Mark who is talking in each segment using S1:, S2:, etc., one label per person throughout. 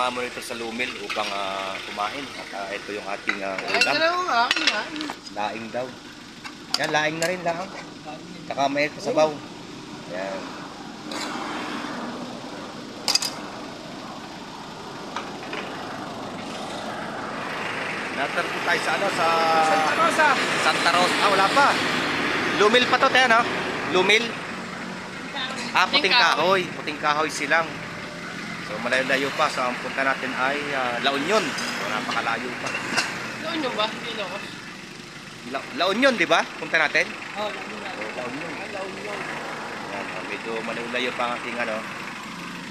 S1: sumama rito sa Lumil upang kumain. At ito yung ating ulam. Laing daw. Yan, laing na rin lang. Tsaka may sabaw. Yan. Natarpo tayo sa ano, sa
S2: Santa Rosa.
S1: Santa Rosa. Wala pa. Lumil pa to, tayo, no? Lumil. Puting kahoy. Puting kahoy silang. So, malayo-layo pa. So, ang punta natin ay La Union. So, napakalayo pa.
S2: La Union ba? Ilocos.
S1: La Union, di ba? Punta natin?
S2: Oh, La Union.
S1: La Union.
S2: La Union.
S1: Yan, medyo malayo-layo pa ang ating ano.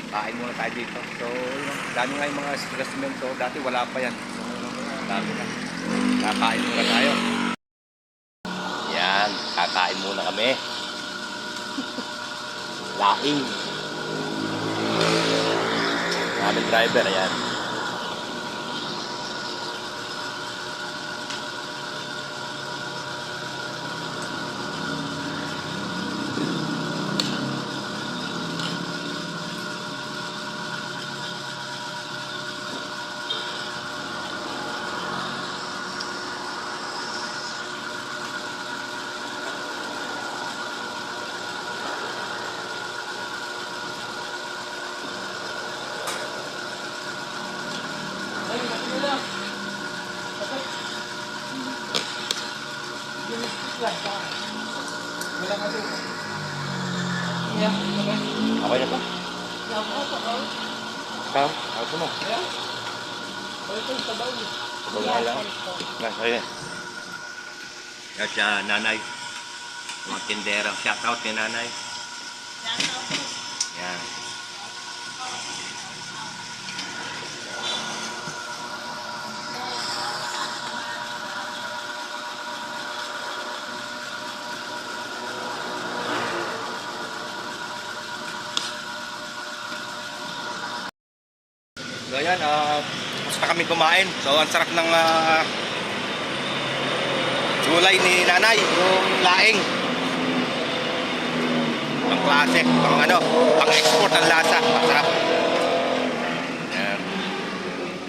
S1: Kain muna tayo dito. So, dami nga yung mga establishmento. Dati wala pa yan. So, dami na. Kakain muna tayo. Yan, kakain muna kami. Laing. Aming driver, ayan. Okay na ba? Ikaw? Ako mo? Sabaw nga lang. Sige. Yan siya, nanay. Mga tindera. Shout out ni nanay. Yan. So ayan, tapos na kami kumain. So ang sarap ng gulay ni nanay, yung laing. Pang klase, pang export ang lasa. Masarap. Ayan.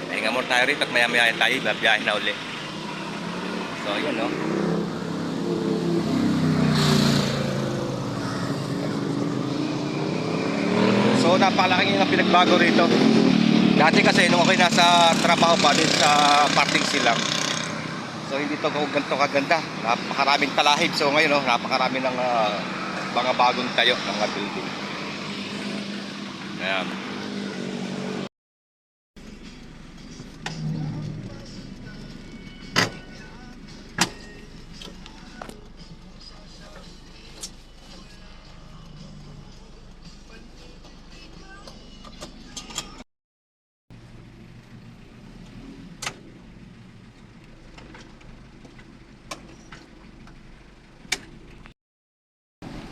S1: Pahinga muna tayo rito at maya-maya tayo, babiyahin na uli. So yun, no? So napakalaking yung pinagbago rito. Dati kasi nung ako'y nasa trabaho pa din sa parting silang. So hindi to ganito kaganda. Napakaraming talahib. So ngayon napakarami ng mga bagong tayo ng mga building. Ayan.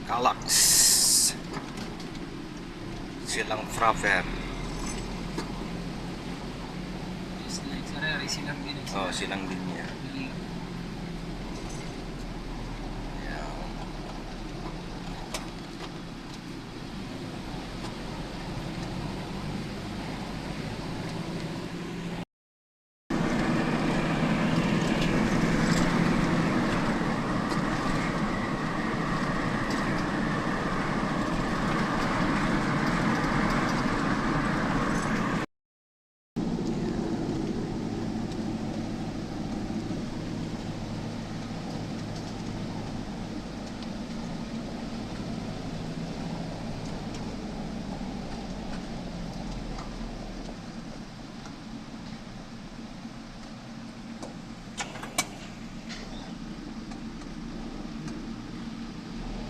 S1: Kalax. Silang frapper. Oh, silang din niya.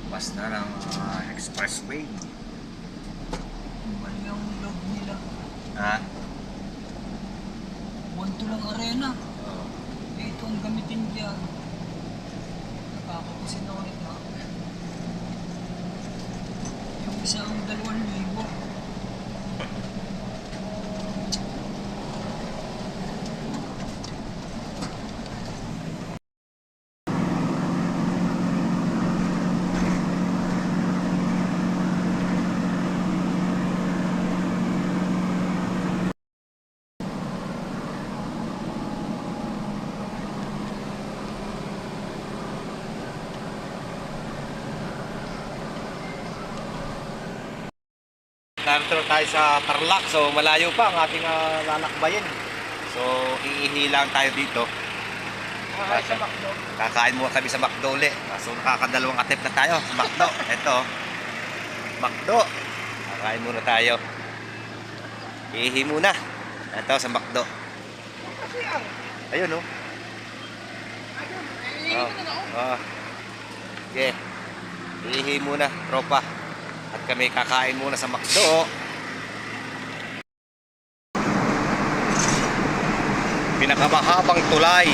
S1: Basta ng expressway.
S2: Mali yung log nila.
S1: Ha?
S2: Bonto lang arena. Ito ang gamitin dyan. Nakakapusin ako nito. Yung isang 2,000.
S1: narito tayo sa Tarlac. So malayo pa ang ating lalakbayin. So iihi lang tayo dito. Kakain muna kami sa McDo ulit. So nakakadalawang attempt na tayo sa McDo. Ito, McDo. Kakain muna tayo. Iihi muna. Ito sa McDo. Ayun, oh. Okay. Iihi muna, tropa. At kami kakain muna sa McDo. Pinakamahabang tulay.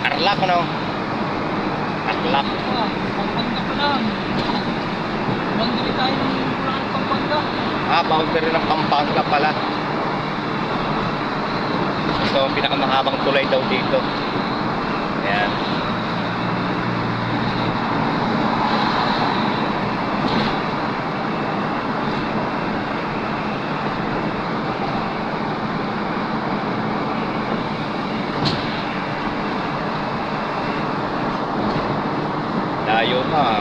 S1: Tarlac, ano? Tarlac.
S2: Pampanga pa lang. Boundary tayo ng Pampanga.
S1: Boundary ng Pampanga pala. Ito ang pinakamahabang tulay daw dito. Ayan. Layo pa.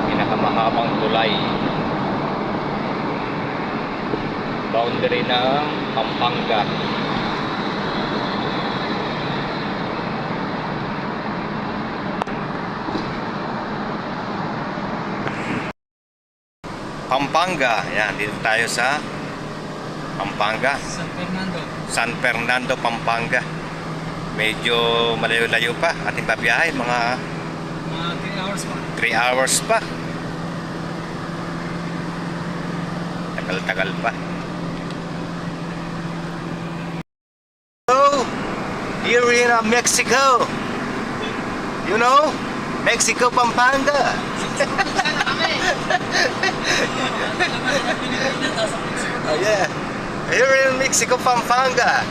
S1: Pinakamahabang tulay. Boundary ng Pampanga. Pampanga. Yan, dito tayo sa Pampanga.
S2: San Fernando.
S1: San Fernando, Pampanga. Medyo malayo-layo pa ating babiyahe, mga
S2: 3 hours pa.
S1: 3 hours pa. Tagal-tagal pa. So, here in Mexico. You know? Mexico, Pampanga. Oh yeah. Here in Mexico, Pampanga.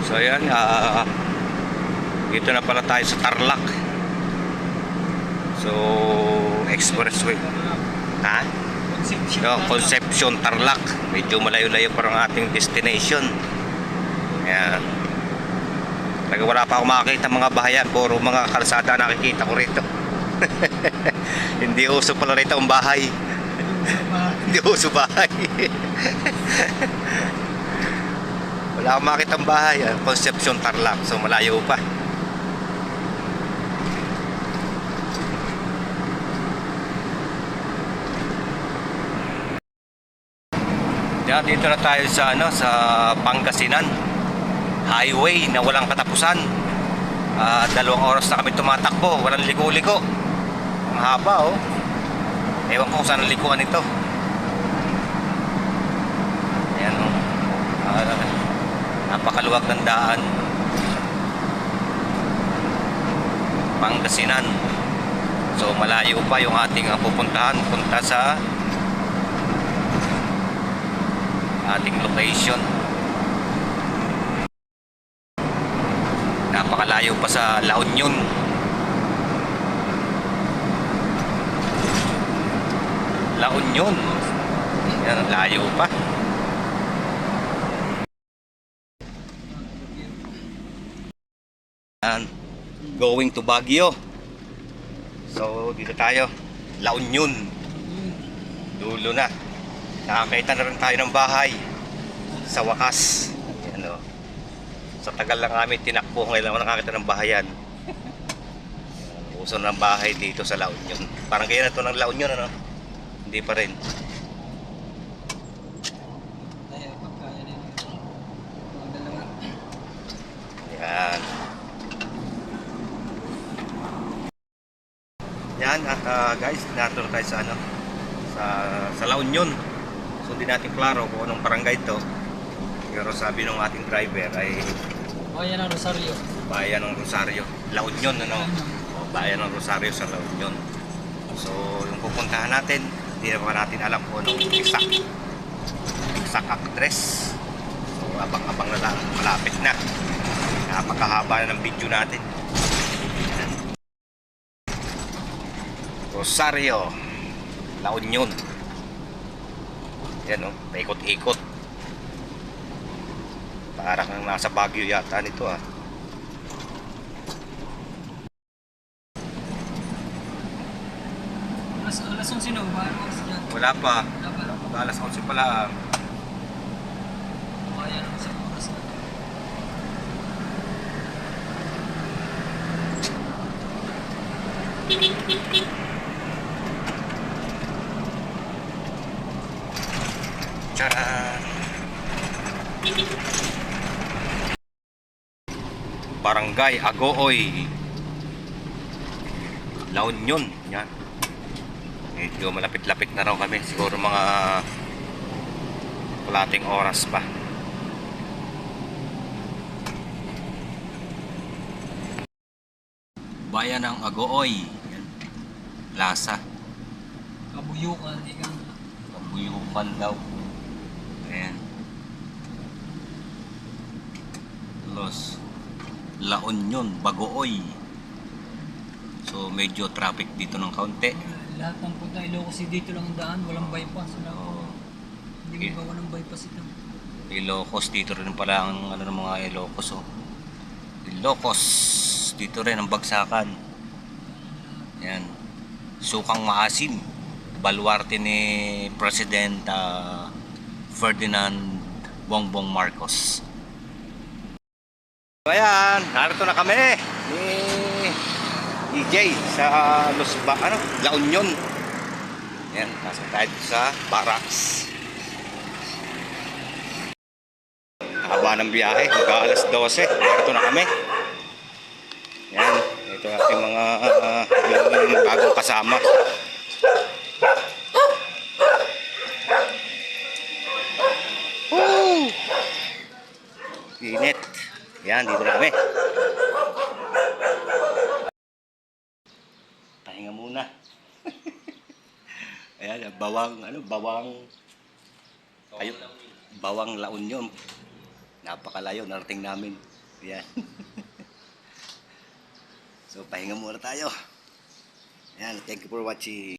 S1: So ayan, dito na pala tayo sa Tarlac. So, expressway. Ha? Concepcion, Tarlac. Medyo malayo-layo pa ang ating destination. Ayan. Talaga wala pa akong makakita mga bahayan. Puro mga kalsada nakikita ko rito. Hindi uso pala rito ang bahay. Hindi uso bahay. Wala akong makita ang bahay. Concepcion, Tarlac. So malayo pa. Yan, dito na tayo sa sa Pangasinan highway na walang katapusan. 2 oras na kami tumatakbo, walang liko-liko. Ang haba, oh. Ewan ko kung saan ang likuan ito. Ayan, oh. Napakaluwag ng daan. Pangasinan. So malayo pa yung ating pupuntahan, punta sa ating location. Napakalayo pa sa La Union. La Union. Yan, layo pa. Yan, going to Baguio. So dito tayo, La Union. Dulo na. Nakakita na rin tayo ng bahay sa wakas. Ano, sa tagal lang kami tinakbo, ngayon lang nakakita ng bahayan. Uso ng bahay dito sa La Union. Parang kaya na ito ng La Union, ano? Hindi pa rin. Yan. Yan, at guys, naturo tayo sa sa La Union. So hindi natin klaro kung anong barangay ito. Pero sabi ng ating driver ay
S2: Bayan ng Rosario.
S1: Bayan ng Rosario. La Union, ano? O, Bayan ng Rosario sa La Union. So, yung pupuntahan natin, hindi naman natin alam kung anong exact address. So, abang-abang na lang, malapit na. Napakahaba na ng video natin. Rosario, La Union. Yan o, paikot-ikot. Parang nasa Baguio yata nito ah.
S2: Alas 11 na, bago kasi dyan.
S1: Wala pa.
S2: Dapat,
S1: Alas 11 pala.
S2: kaya naman sa oras na.
S1: Tcharan! Barangay Agooy, La Union. Yan. Medyo malapit-lapit na raw kami. Siguro mga kalating oras pa. Bayan ng Agooy. Yan. Plaza.
S2: Kabuyukan, ikaw.
S1: Kabuyukan daw. Ayan. La Union, Bagoy. So medyo traffic dito ng kaunti.
S2: Lahat ng punta Ilocos dito lang ang daan, walang bypass. Wala ko.
S1: Oo.
S2: Hindi mo gawa ng bypass ito.
S1: Ilocos dito rin pala ang ano ng mga Ilocos oh. Ilocos dito rin ang bagsakan. Yan. Sukang Maasim, baluarte ni President Ferdinand Bongbong Marcos. So ayan, narito na kami ni DJ sa La Union. Yan, nasa tayo sa barracks. Haba ng biyahe, mag-aalas 12. Narito na kami. Yan, ito ating mga yung bagong kasama. Woo! Init. Yan, dito na kami. Pahinga muna. Ayan, bawang La Union. Napakalayo, narating namin. Ayan. So, pahinga muna tayo. Ayan, thank you for watching.